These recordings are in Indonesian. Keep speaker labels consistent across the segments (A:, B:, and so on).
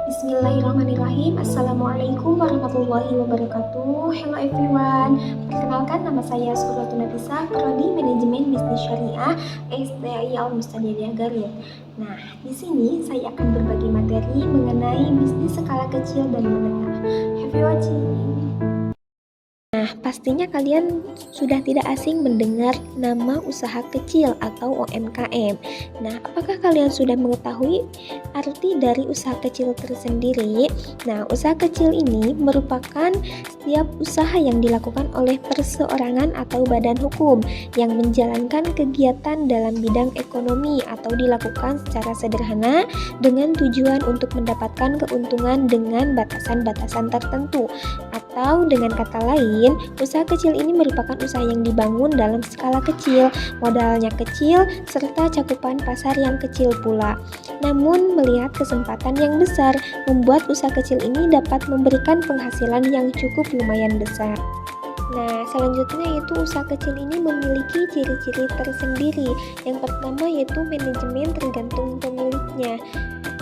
A: Bismillahirrahmanirrahim. Assalamualaikum warahmatullahi wabarakatuh. Hello everyone. Perkenalkan, nama saya Surratun Nafisah, Prodi Manajemen Bisnis Syariah STI Al Mustadiyah Garut. Nah, di sini saya akan berbagi materi mengenai bisnis skala kecil dan menengah. Happy watching. Nah, pastinya kalian sudah tidak asing mendengar nama usaha kecil atau UMKM. Nah, apakah kalian sudah mengetahui arti dari usaha kecil tersendiri? Nah, usaha kecil ini merupakan setiap usaha yang dilakukan oleh perseorangan atau badan hukum yang menjalankan kegiatan dalam bidang ekonomi atau dilakukan secara sederhana dengan tujuan untuk mendapatkan keuntungan dengan batasan-batasan tertentu. Atau dengan kata lain, usaha kecil ini merupakan usaha yang dibangun dalam skala kecil, modalnya kecil, serta cakupan pasar yang kecil pula. Namun, melihat kesempatan yang besar, membuat usaha kecil ini dapat memberikan penghasilan yang cukup lumayan besar. Nah, selanjutnya yaitu usaha kecil ini memiliki ciri-ciri tersendiri. Yang pertama yaitu manajemen tergantung pemiliknya.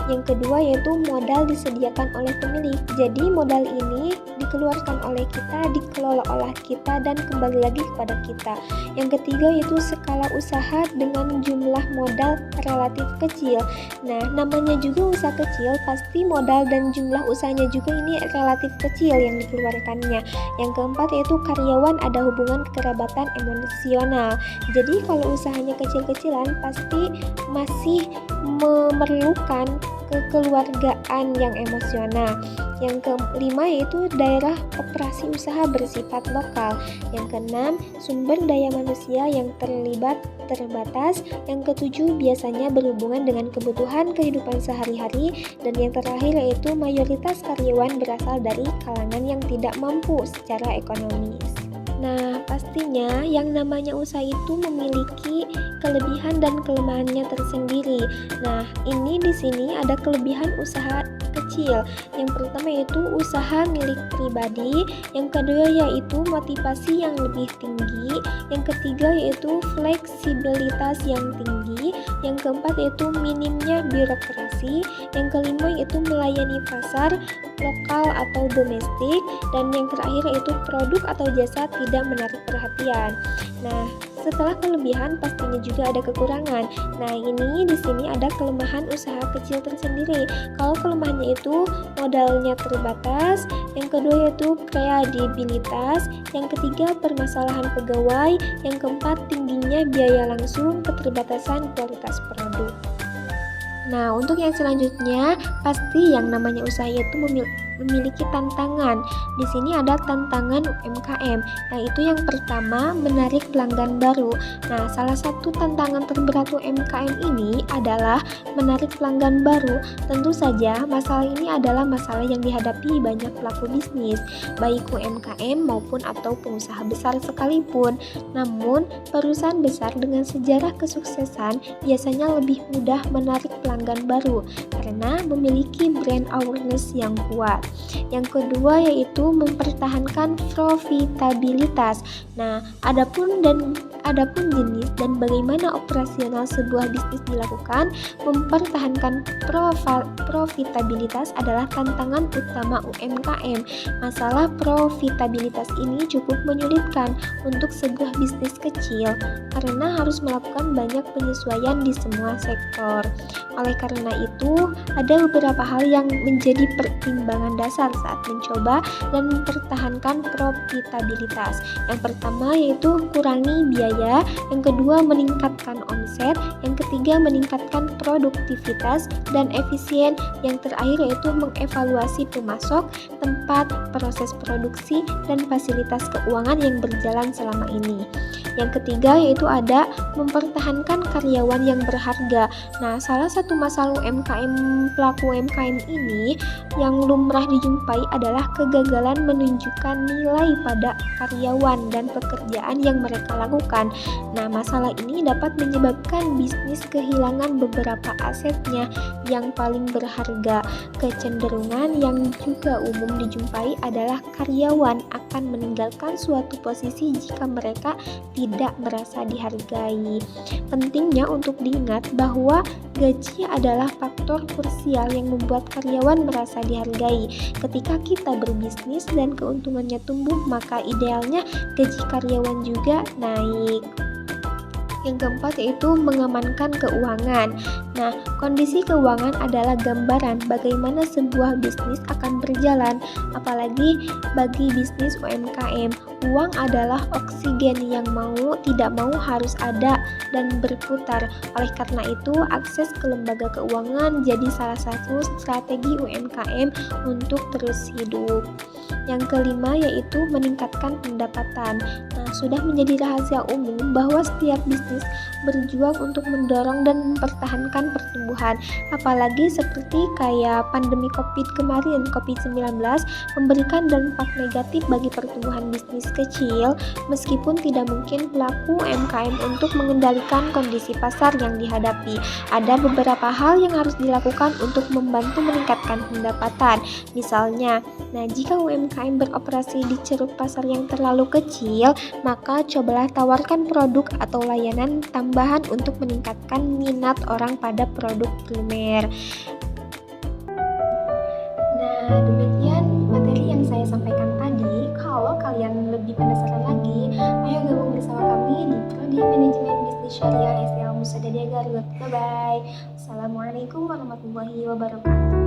A: Yang kedua yaitu modal disediakan oleh pemilik. Jadi modal ini dikeluarkan oleh kita, dikelola oleh kita, dan kembali lagi kepada kita. Yang ketiga yaitu skala usaha dengan jumlah modal relatif kecil. Nah, namanya juga usaha kecil, pasti modal dan jumlah usahanya juga ini relatif kecil yang dikeluarkannya. Yang keempat yaitu karyawan ada hubungan kekerabatan emosional. Jadi kalau usahanya kecil-kecilan pasti masih memerlukan kekeluargaan yang emosional. Yang kelima yaitu daerah operasi usaha bersifat lokal. Yang keenam, sumber daya manusia yang terbatas. Yang ketujuh, biasanya berhubungan dengan kebutuhan kehidupan sehari-hari. Dan yang terakhir yaitu mayoritas karyawan berasal dari kalangan yang tidak mampu secara ekonomis. Nah, pastinya yang namanya usaha itu memiliki kelebihan dan kelemahannya tersendiri. Nah, ini di sini ada kelebihan usaha kecil. Yang pertama yaitu usaha milik pribadi, yang kedua yaitu motivasi yang lebih tinggi, yang ketiga yaitu fleksibilitas yang tinggi, yang keempat yaitu minimnya birokrasi, yang kelima yaitu melayani pasar lokal atau domestik, dan yang terakhir yaitu produk atau jasa tidak menarik perhatian. Nah, setelah kelebihan pastinya juga ada kekurangan. Nah, ini di sini ada kelemahan usaha kecil tersendiri. Kalau kelemahannya itu modalnya terbatas, yang kedua yaitu kredibilitas, yang ketiga permasalahan pegawai, yang keempat tingginya biaya langsung, keterbatasan kualitas produk. Nah, untuk yang selanjutnya, pasti yang namanya usaha itu memiliki tantangan. Di sini ada tantangan UMKM, yaitu yang pertama menarik pelanggan baru. Nah, salah satu tantangan terberat UMKM ini adalah menarik pelanggan baru. Tentu saja masalah ini adalah masalah yang dihadapi banyak pelaku bisnis, baik UMKM maupun atau pengusaha besar sekalipun. Namun, perusahaan besar dengan sejarah kesuksesan biasanya lebih mudah menarik pelanggan baru karena memiliki brand awareness yang kuat. Yang kedua yaitu mempertahankan profitabilitas. Nah, adapun jenis dan bagaimana operasional sebuah bisnis dilakukan, mempertahankan profitabilitas adalah tantangan utama UMKM. Masalah profitabilitas ini cukup menyulitkan untuk sebuah bisnis kecil karena harus melakukan banyak penyesuaian di semua sektor. Oleh karena itu, ada beberapa hal yang menjadi pertimbangan dasar saat mencoba dan mempertahankan profitabilitas. Yang pertama yaitu kurangi biaya, yang kedua meningkatkan omset, yang ketiga meningkatkan produktivitas dan efisien, yang terakhir yaitu mengevaluasi pemasok, tempat, proses produksi, dan fasilitas keuangan yang berjalan selama ini. Yang ketiga yaitu ada mempertahankan karyawan yang berharga. Nah, salah satu masalah pelaku UMKM ini yang lumrah dijumpai adalah kegagalan menunjukkan nilai pada karyawan dan pekerjaan yang mereka lakukan. Nah, masalah ini dapat menyebabkan bisnis kehilangan beberapa asetnya yang paling berharga. Kecenderungan yang juga umum dijumpai adalah karyawan akan meninggalkan suatu posisi jika mereka tidak merasa dihargai. dihadapi. Pentingnya untuk diingat bahwa gaji adalah faktor krusial yang membuat karyawan merasa dihargai. Ketika kita berbisnis dan keuntungannya tumbuh, maka idealnya gaji karyawan juga naik. Yang keempat yaitu mengamankan keuangan. Nah, kondisi keuangan adalah gambaran bagaimana sebuah bisnis akan berjalan, apalagi bagi bisnis UMKM. Uang adalah oksigen yang mau tidak mau harus ada dan berputar. Oleh karena itu, akses ke lembaga keuangan jadi salah satu strategi UMKM untuk terus hidup. Yang kelima yaitu meningkatkan pendapatan. Nah, sudah menjadi rahasia umum bahwa setiap bisnis berjuang untuk mendorong dan mempertahankan pertumbuhan. Apalagi seperti kayak pandemi COVID kemarin, COVID-19 memberikan dampak negatif bagi pertumbuhan bisnis kecil, meskipun tidak mungkin pelaku UMKM untuk mengendalikan kondisi pasar yang dihadapi. Ada beberapa hal yang harus dilakukan untuk membantu meningkatkan pendapatan. Misalnya, jika UMKM beroperasi di ceruk pasar yang terlalu kecil, maka cobalah tawarkan produk atau layanan tambahan untuk meningkatkan minat orang pada produk primer. Nah, demikian materi yang saya sampaikan tadi. Kalau kalian lebih penasaran lagi, ayo gabung bersama kami di Prodi Manajemen Bisnis Syariah SDA Al Musadadiah Garut. Bye-bye. Assalamualaikum warahmatullahi wabarakatuh.